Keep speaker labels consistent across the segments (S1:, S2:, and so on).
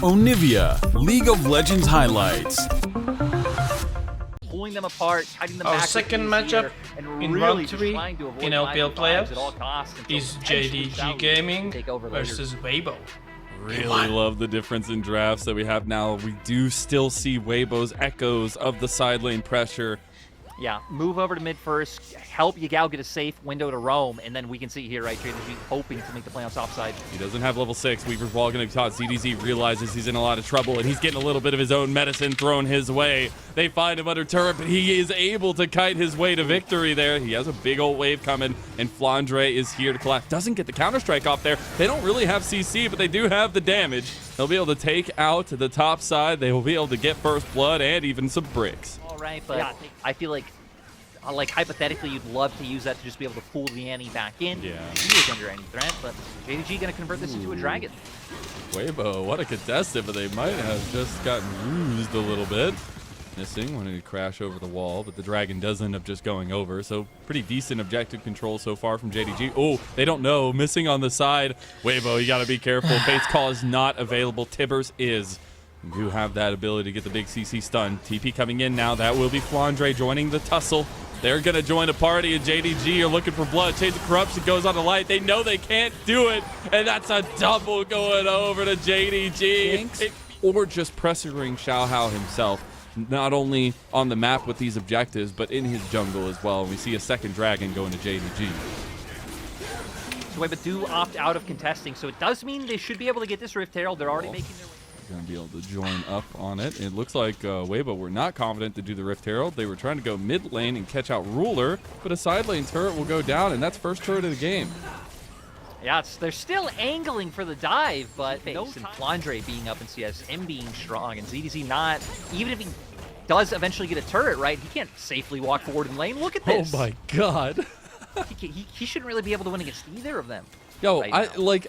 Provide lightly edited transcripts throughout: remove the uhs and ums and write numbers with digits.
S1: Onivia, League of Legends highlights.
S2: Pulling them apart, hiding them back.
S3: Second matchup
S2: and
S3: in
S2: really
S3: round 3 in LPL playoffs is JDG Gaming versus Weibo.
S4: Really love the difference in drafts that we have now. We do still see Weibo's echoes of the side lane pressure.
S2: Yeah, move over to mid first, help Yagao get a safe window to roam, and then we can see here, right, JDG hoping to make the play on top side.
S4: He doesn't have level 6. Weaver's Wall going to be taught. ZDZ realizes he's in a lot of trouble, and he's getting a little bit of his own medicine thrown his way. They find him under turret, but he is able to kite his way to victory there. He has a big old wave coming, and Flandre is here to collect. Doesn't get the counter-strike off there. They don't really have CC, but they do have the damage. They'll be able to take out the top side. They will be able to get first blood and even some bricks.
S2: All right, but yeah, I feel like hypothetically, you'd love to use that to just be able to pull the Annie back in.
S4: Yeah.
S2: He is under any threat, but JDG going to convert this into a dragon.
S4: Weibo, what a contestant, but they might have just gotten used a little bit. Missing, wanting to crash over the wall, but the dragon does end up just going over, so pretty decent objective control so far from JDG. Oh, they don't know. Missing on the side. Weibo, you got to be careful. Fate's Call is not available. Tibbers is. You do have that ability to get the big CC stun. TP coming in now. That will be Flandre joining the tussle. They're going to join a party, and JDG are looking for blood. Chains of Corruption goes on the light. They know they can't do it, and that's a double going over to JDG. Or just pressuring Xiaohao himself, not only on the map with these objectives, but in his jungle as well. We see a second dragon going to JDG.
S2: So Weibo do opt out of contesting, so it does mean they should be able to get this Rift Herald. They're already making their way.
S4: Going to be able to join up on it. It looks like Weibo were not confident to do the Rift Herald. They were trying to go mid lane and catch out Ruler, but a side lane turret will go down, and that's first turret of the game.
S2: Yeah, they're still angling for the dive, but and Flandre being up in CS, him being strong, and ZDZ not, even if he does eventually get a turret, right, he can't safely walk forward in lane. Look at this.
S4: Oh my god.
S2: he shouldn't really be able to win against either of them.
S4: Yo,
S2: right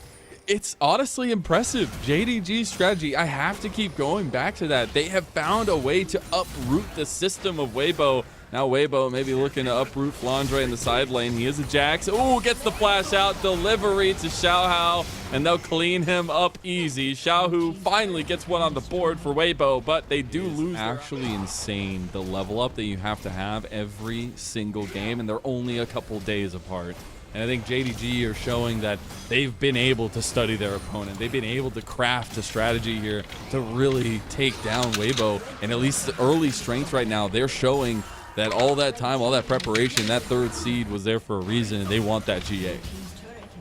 S4: it's honestly impressive. JDG's strategy, I have to keep going back to that. They have found a way to uproot the system of Weibo. Now Weibo maybe looking to uproot Flandre in the side lane. He is a Jax. Ooh, gets the flash out. Delivery to Xiaohao, and they'll clean him up easy. Xiaohu finally gets one on the board for Weibo, but they do lose. Actually insane, the level up that you have to have every single game, and they're only a couple days apart. And I think JDG are showing that they've been able to study their opponent. They've been able to craft a strategy here to really take down Weibo. And at least the early strength right now, they're showing that all that time, all that preparation, that third seed was there for a reason, and they want that GA.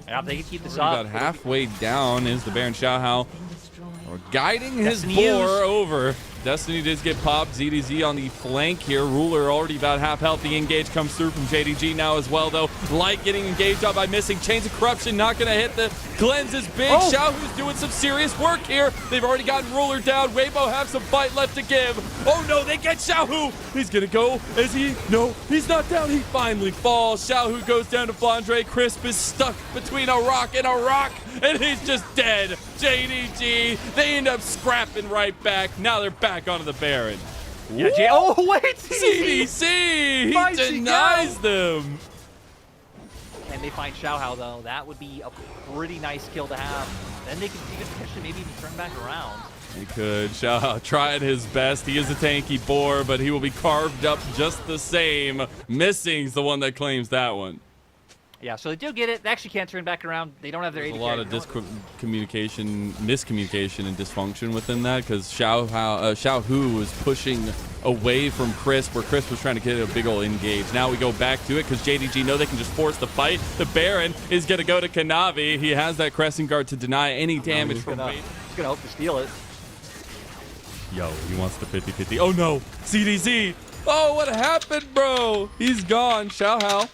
S2: Yeah, they can keep this up.
S4: About halfway down is the Baron Xiaohao. Or guiding his boar over. Destiny does get popped. ZDZ on the flank here. Ruler already about half health. The engage comes through from JDG now as well, though. Light getting engaged on by missing. Chains of Corruption not going to hit. The cleanse is big. Xiaohu's doing some serious work here. They've already gotten Ruler down. Weibo have some fight left to give. Oh no, they get Xiaohu. He's going to go. Is he? No, he's not down. He finally falls. Xiaohu goes down to Flandre. Crisp is stuck between a rock and a rock, and he's just dead. JDG, they end up scrapping right back. Now they're back onto the Baron.
S2: Yeah, oh, wait!
S4: CDC! He denies them!
S2: And they find Xiaohao, though. That would be a pretty nice kill to have. Then they can even potentially maybe even turn back around.
S4: He could. Xiaohao tried his best. He is a tanky boar, but he will be carved up just the same. Missing's the one that claims that one.
S2: Yeah, so they do get it. They actually can't turn back around. They don't have their AD.
S4: There's a lot of miscommunication and dysfunction within that, because Xiaohu was pushing away from Crisp, where Crisp was trying to get a big old engage. Now we go back to it because JDG know they can just force the fight. The Baron is going to go to Kanavi. He has that Crescent Guard to deny any damage from Fate.
S2: He's going to hope to steal it.
S4: Yo, he wants the 50-50. Oh no, CDZ. Oh, what happened, bro? He's gone. Xiaohao.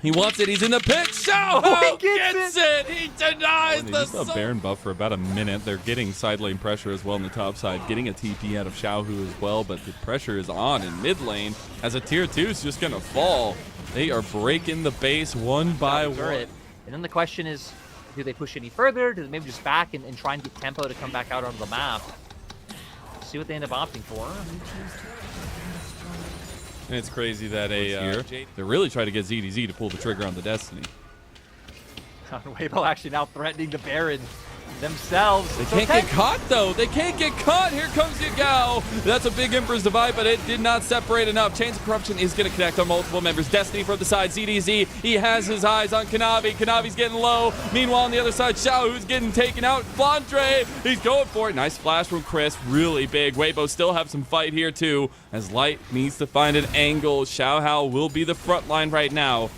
S4: He wants it. He's in the pit. Xiaohao gets it. He denies the
S2: soul.
S4: A Baron buff for about a minute. They're getting side lane pressure as well on the top side, getting a TP out of Xiaohu as well, but the pressure is on in mid lane as a tier 2 is just going to fall. They are breaking the base one by one.
S2: And then the question is, do they push any further? Do they maybe just back and try and get tempo to come back out onto the map? See what they end up opting for.
S4: And it's crazy that they really try to get ZDZ to pull the trigger on the Destiny.
S2: Weibo actually now threatening the Baron. themselves.
S4: They can't get caught, though. They can't get caught. Here comes Yagao. That's a big Emperor's Divide, but it did not separate enough. Chains of Corruption is going to connect on multiple members. Destiny from the side. ZDZ, he has his eyes on Kanavi. Kanavi's getting low. Meanwhile, on the other side, Xiao, who's getting taken out. Flandre, he's going for it. Nice flash from Chris. Really big. Weibo still have some fight here, too, as Light needs to find an angle. Xiaohao will be the front line right now.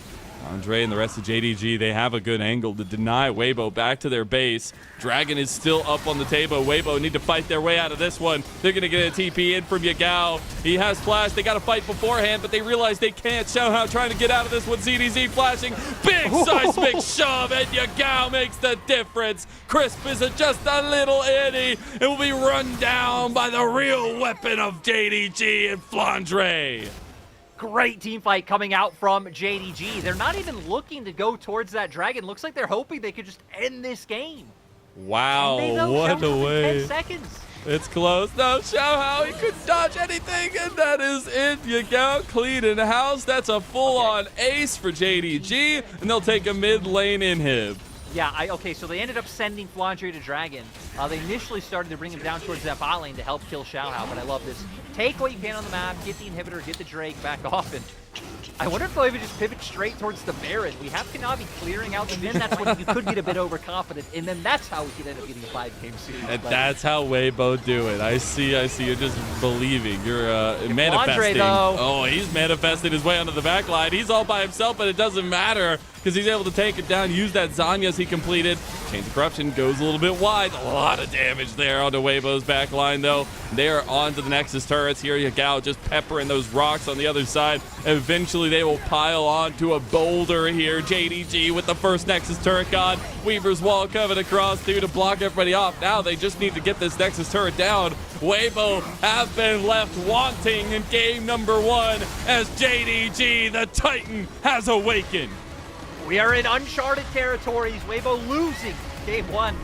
S4: Andre and the rest of JDG, they have a good angle to deny Weibo back to their base. Dragon is still up on the table. Weibo need to fight their way out of this one. They're going to get a TP in from Yagao. He has flash. They got to fight beforehand, but they realize they can't. Xiaohao trying to get out of this one. ZDZ flashing. Big seismic shove, and Yagao makes the difference. Crisp is just a little itty. It will be run down by the real weapon of JDG and Flandre.
S2: Great team fight coming out from JDG. They're not even looking to go towards that dragon. Looks like they're hoping they could just end this game.
S4: Wow, what a way. 10 seconds. It's close. No, Xiaohao, he couldn't dodge anything, and that is it. Yagao cleaning house. That's a full-on ace for JDG, and they'll take a mid lane inhib.
S2: Yeah, okay, so they ended up sending Flandre to Dragon. They initially started to bring him down towards that bot lane to help kill Xiaohao, but I love this. Take what you can on the map, get the inhibitor, get the Drake, back off, and I wonder if they'll even just pivot straight towards the Baron. We have Kanavi clearing out, and then that's when you could get a bit overconfident, and then that's how we could end up getting a 5-game series.
S4: And that's how Weibo do it. I see. You're just believing. You're manifesting. Oh, he's manifesting his way onto the back line. He's all by himself, but it doesn't matter because he's able to take it down, use that Zanyas he completed. Chains of Corruption goes a little bit wide. A lot of damage there onto Weibo's back line, though. They are on to the Nexus turrets here. Yagao just peppering those rocks on the other side. Eventually, they will pile on to a boulder here. JDG with the first Nexus turret god. Weaver's Wall coming across through to block everybody off. Now they just need to get this Nexus turret down. Weibo have been left wanting in game number 1 as JDG, the Titan, has awakened.
S2: We are in uncharted territories. Weibo losing game 1